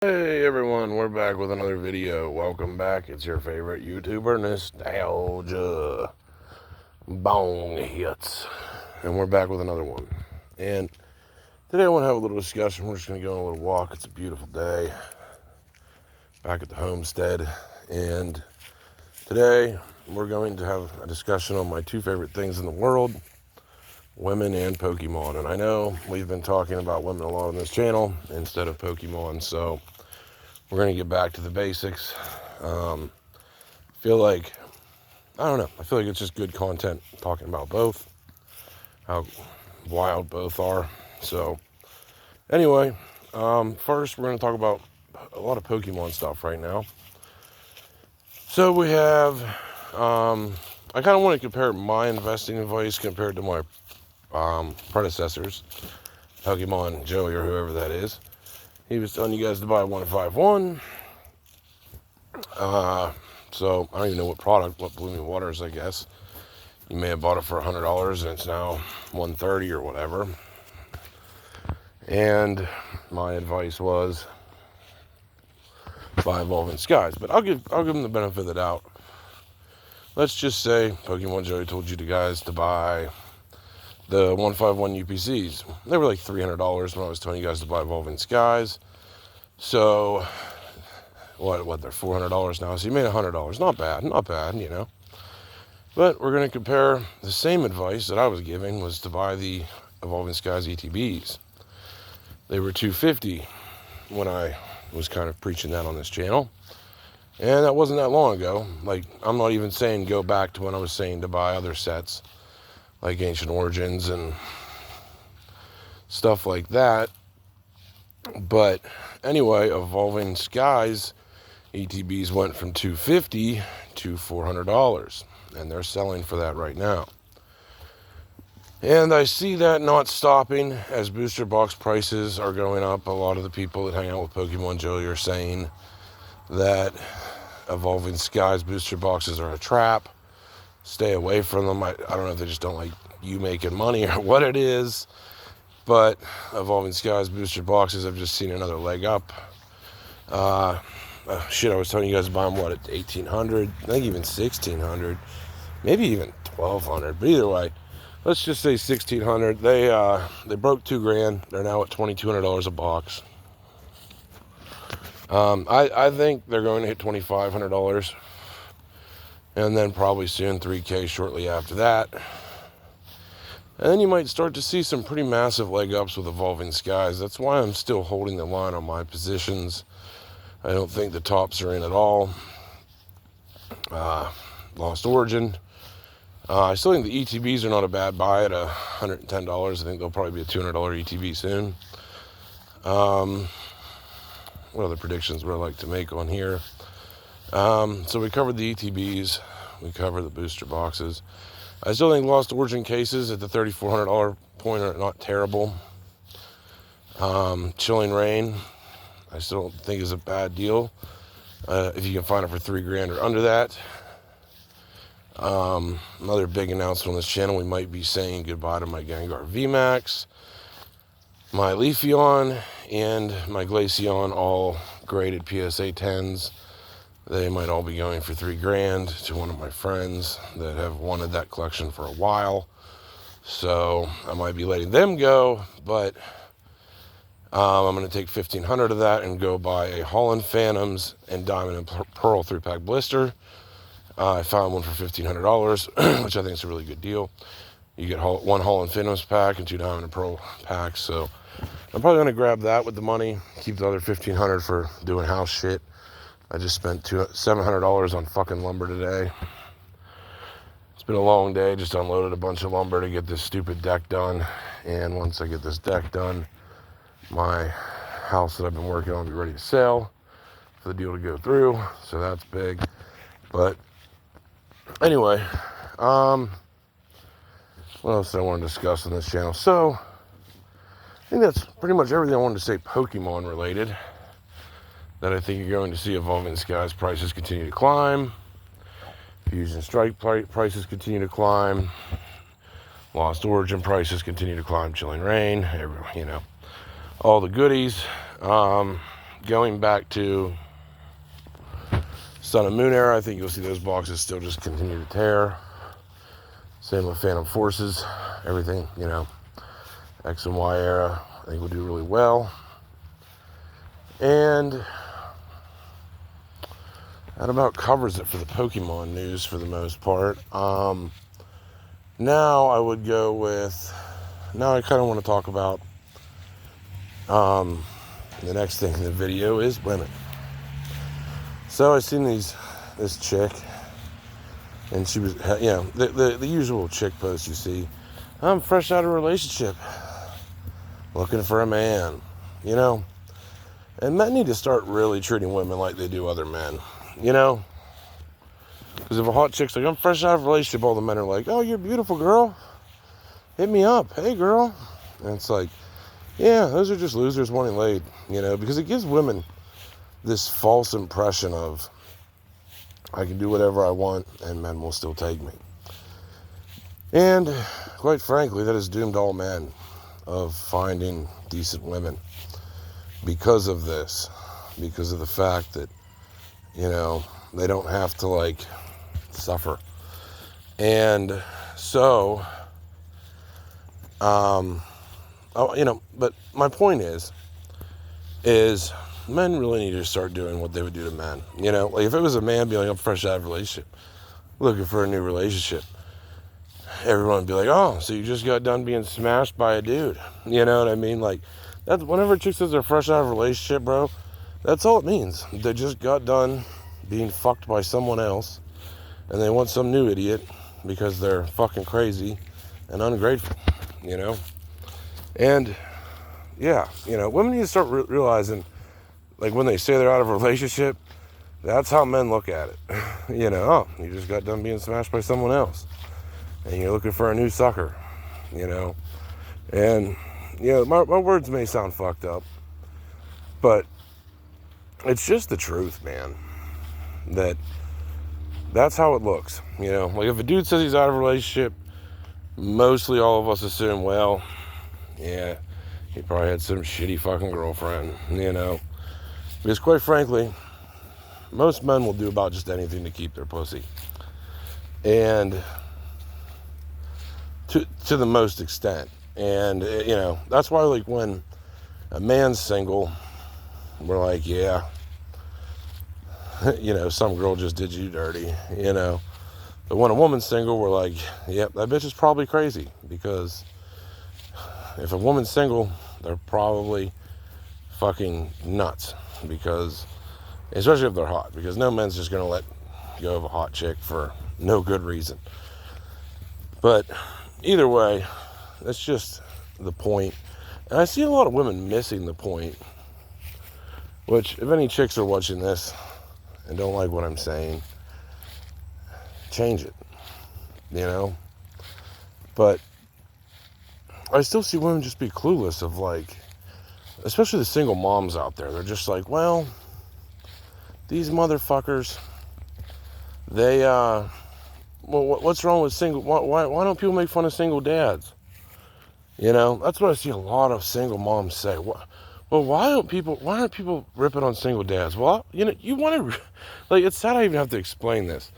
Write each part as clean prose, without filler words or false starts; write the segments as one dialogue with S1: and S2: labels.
S1: Hey everyone, we're back with another video. Welcome back. It's your favorite YouTuber, Nostalgia Bong Hits. And we're back with another one. And today I want to have a little discussion. We're just going to go on a little walk. It's a beautiful day back at the homestead. And today we're going to have a discussion on my two favorite things in the world, women and Pokemon. And I know we've been talking about women a lot on this channel instead of Pokemon, so we're going to get back to the basics. I feel like it's just good content talking about both, how wild both are. So anyway, first we're going to talk about a lot of Pokemon stuff right now. So we have, I kind of want to compare my investing advice compared to my predecessors, Pokemon Joey or whoever that is. He was telling you guys to buy 151. So I don't even know what Blooming Waters, I guess. You may have bought it for $100 and it's now $130 or whatever. And my advice was buy Evolving Skies. But I'll give them the benefit of the doubt. Let's just say Pokemon Joey told you guys to buy the 151 UPCs. They were like $300 when I was telling you guys to buy Evolving Skies. So what they're $400 now. So you made $100. Not bad, you know. But we're going to compare the same advice that I was giving was to buy the Evolving Skies ETBs. They were $250 when I was kind of preaching that on this channel. And that wasn't that long ago. Like, I'm not even saying go back to when I was saying to buy other sets, like Ancient Origins and stuff like that. But anyway, Evolving Skies ETBs went from $250 to $400. And they're selling for that right now. And I see that not stopping as booster box prices are going up. A lot of the people that hang out with Pokemon Joey are saying that Evolving Skies booster boxes are a trap. Stay away from them. I don't know if they just don't like you making money or what it is. But Evolving Skies booster boxes, I've just seen another leg up. I was telling you guys to buy them, at $1,800? I think even $1,600. Maybe even $1,200. But either way, let's just say $1,600. They broke $2,000. They're now at $2,200 a box. I think they're going to hit $2,500. And then probably soon $3,000 shortly after that. And then you might start to see some pretty massive leg ups with Evolving Skies. That's why I'm still holding the line on my positions. I don't think the tops are in at all. Lost Origin. I still think the ETBs are not a bad buy at $110. I think they'll probably be a $200 ETB soon. What other predictions would I like to make on here? So we covered the ETBs. We covered the booster boxes. I still think Lost Origin cases at the $3,400 point are not terrible. Chilling Rain, I still don't think is a bad deal. If you can find it for $3,000 or under that. Another big announcement on this channel, we might be saying goodbye to my Gengar VMAX, my Leafeon, and my Glaceon, all graded PSA 10s. They might all be going for $3,000 to one of my friends that have wanted that collection for a while. So I might be letting them go, but I'm going to take $1,500 of that and go buy a Holland Phantoms and Diamond and Pearl 3-pack blister. I found one for $1,500, which I think is a really good deal. You get one Holland Phantoms pack and 2 Diamond and Pearl packs. So I'm probably going to grab that with the money, keep the other $1,500 for doing house shit. I just spent $700 on fucking lumber today. It's been a long day. Just unloaded a bunch of lumber to get this stupid deck done. And once I get this deck done, my house that I've been working on will be ready to sell for the deal to go through. So that's big. But anyway, what else do I want to discuss on this channel? So I think that's pretty much everything I wanted to say Pokemon related. That I think you're going to see Evolving Skies prices continue to climb. Fusion Strike prices continue to climb. Lost Origin prices continue to climb. Chilling Rain, all the goodies. going back to Sun and Moon era, I think you'll see those boxes still just continue to tear. Same with Phantom Forces, everything, X and Y era, I think will do really well. And that about covers it for the Pokemon news for the most part. Now I would go with, now I kind of want to talk about the next thing in the video is women. So I seen this chick, and she was, the usual chick post you see. I'm fresh out of a relationship, looking for a man, And men need to start really treating women like they do other men, Because if a hot chick's like, I'm fresh out of a relationship, all the men are like, oh, you're beautiful, girl. Hit me up. Hey, girl. And it's like, yeah, those are just losers wanting laid, because it gives women this false impression of I can do whatever I want and men will still take me. And quite frankly, that has doomed all men of finding decent women because of this, because of the fact that, they don't have to suffer. And so, but my point is men really need to start doing what they would do to men. If it was a man being like, I'm fresh out of a relationship, looking for a new relationship, everyone would be like, oh, so you just got done being smashed by a dude. You know what I mean? That's whenever a chick says they're fresh out of a relationship, bro, that's all it means. They just got done being fucked by someone else, and they want some new idiot because they're fucking crazy and ungrateful, And, yeah, women need to start realizing, when they say they're out of a relationship, that's how men look at it. Oh, you just got done being smashed by someone else, and you're looking for a new sucker, And, my words may sound fucked up, but it's just the truth, man. That's how it looks, if a dude says he's out of a relationship, mostly all of us assume, well, yeah, he probably had some shitty fucking girlfriend, Because quite frankly, most men will do about just anything to keep their pussy. And to the most extent. And, that's why, when a man's single, we're like, yeah, some girl just did you dirty, But when a woman's single, we're like, yep, that bitch is probably crazy. Because if a woman's single, they're probably fucking nuts. Because, especially if they're hot. Because no man's just going to let go of a hot chick for no good reason. But either way, that's just the point. And I see a lot of women missing the point. Which, if any chicks are watching this and don't like what I'm saying, change it, But I still see women just be clueless of especially the single moms out there. They're just like, well, these motherfuckers, they, what's wrong with single, why don't people make fun of single dads? That's what I see a lot of single moms say. Well, why aren't people ripping on single dads? Well, you want to, it's sad I even have to explain this.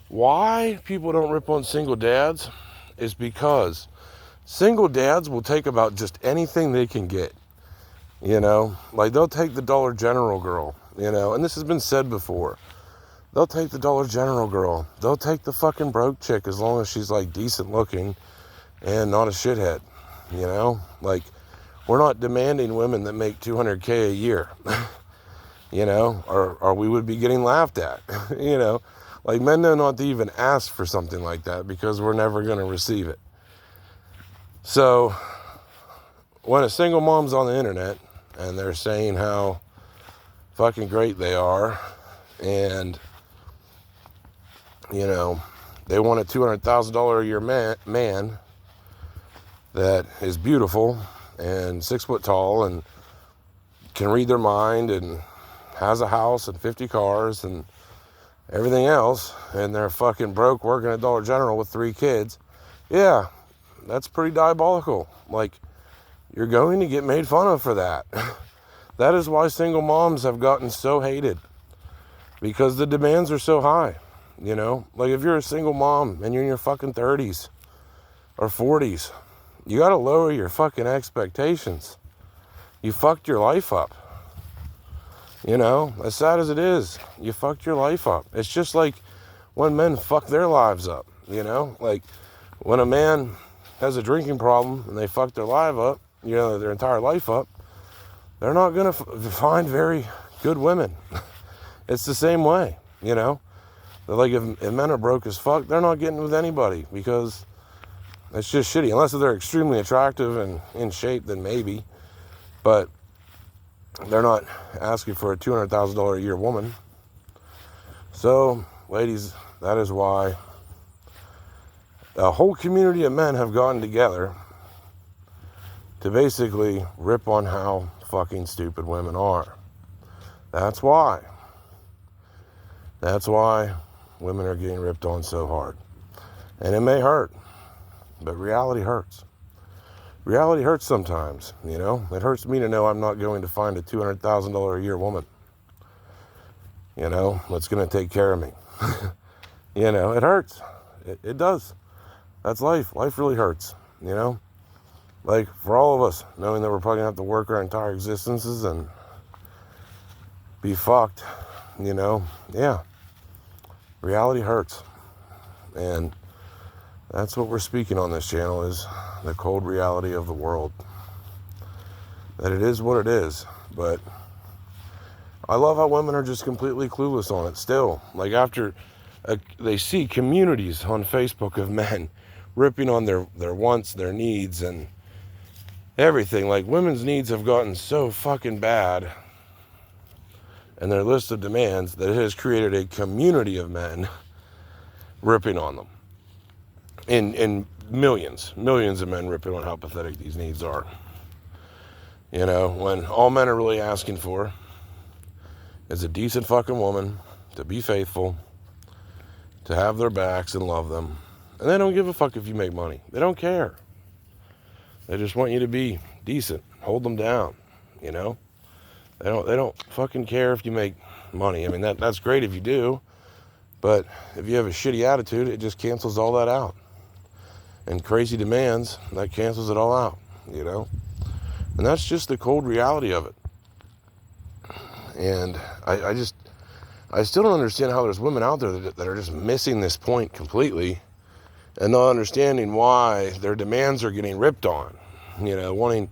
S1: Why people don't rip on single dads is because single dads will take about just anything they can get, they'll take the Dollar General girl, and this has been said before. They'll take the Dollar General girl. They'll take the fucking broke chick as long as she's decent looking and not a shithead, We're not demanding women that make $200K a year, or we would be getting laughed at, Men know not to even ask for something like that because we're never going to receive it. So, when a single mom's on the internet and they're saying how fucking great they are and, they want a $200,000 a year man that is beautiful and 6 foot tall and can read their mind and has a house and 50 cars and everything else, and they're fucking broke working at Dollar General with 3 kids. Yeah, that's pretty diabolical. You're going to get made fun of for that. That is why single moms have gotten so hated, because the demands are so high. You know, like if you're a single mom and you're in your fucking 30s or 40s, you got to lower your fucking expectations. You fucked your life up. You know, as sad as it is, you fucked your life up. It's just like when men fuck their lives up, you know? Like when a man has a drinking problem and they fuck their life up, you know, their entire life up, they're not going to find very good women. It's the same way, you know? Like if men are broke as fuck, they're not getting with anybody because it's just shitty. Unless they're extremely attractive and in shape, then maybe. But they're not asking for a $200,000 a year woman. So, ladies, that is why a whole community of men have gotten together to basically rip on how fucking stupid women are. That's why. That's why women are getting ripped on so hard. And it may hurt, but reality hurts. Reality hurts sometimes, you know. It hurts me to know I'm not going to find a $200,000 a year woman, you know, that's going to take care of me. You know, it hurts. It does. That's life. Life really hurts, you know. Like, for all of us, knowing that we're probably going to have to work our entire existences and be fucked, you know. Yeah. Reality hurts. And that's what we're speaking on this channel, is the cold reality of the world. That it is what it is. But I love how women are just completely clueless on it still. Like after they see communities on Facebook of men ripping on their wants, their needs, and everything. Like women's needs have gotten so fucking bad, and their list of demands, that it has created a community of men ripping on them. In millions of men ripping on how pathetic these needs are. You know, when all men are really asking for is a decent fucking woman to be faithful, to have their backs and love them. And they don't give a fuck if you make money. They don't care. They just want you to be decent, hold them down, you know? They don't fucking care if you make money. I mean, that's great if you do, but if you have a shitty attitude, it just cancels all that out. And crazy demands, that cancels it all out, you know? And that's just the cold reality of it. And I still don't understand how there's women out there that are just missing this point completely and not understanding why their demands are getting ripped on. You know, wanting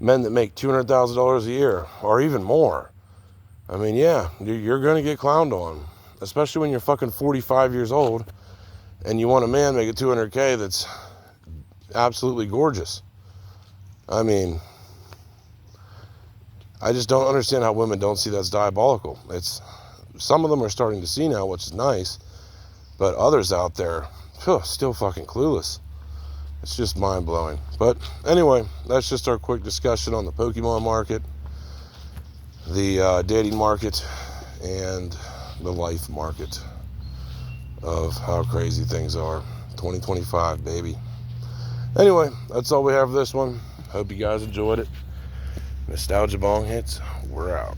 S1: men that make $200,000 a year or even more. I mean, yeah, you're going to get clowned on, especially when you're fucking 45 years old and you want a man make a $200K that's absolutely gorgeous. I mean, I just don't understand how women don't see that's diabolical. Some of them are starting to see now, which is nice, but others out there, still fucking clueless. It's just mind-blowing. But anyway, that's just our quick discussion on the Pokemon market, the dating market, and the life market of how crazy things are. 2025, baby. Anyway, that's all we have for this one. Hope you guys enjoyed it. Nostalgia Bong Hits, we're out.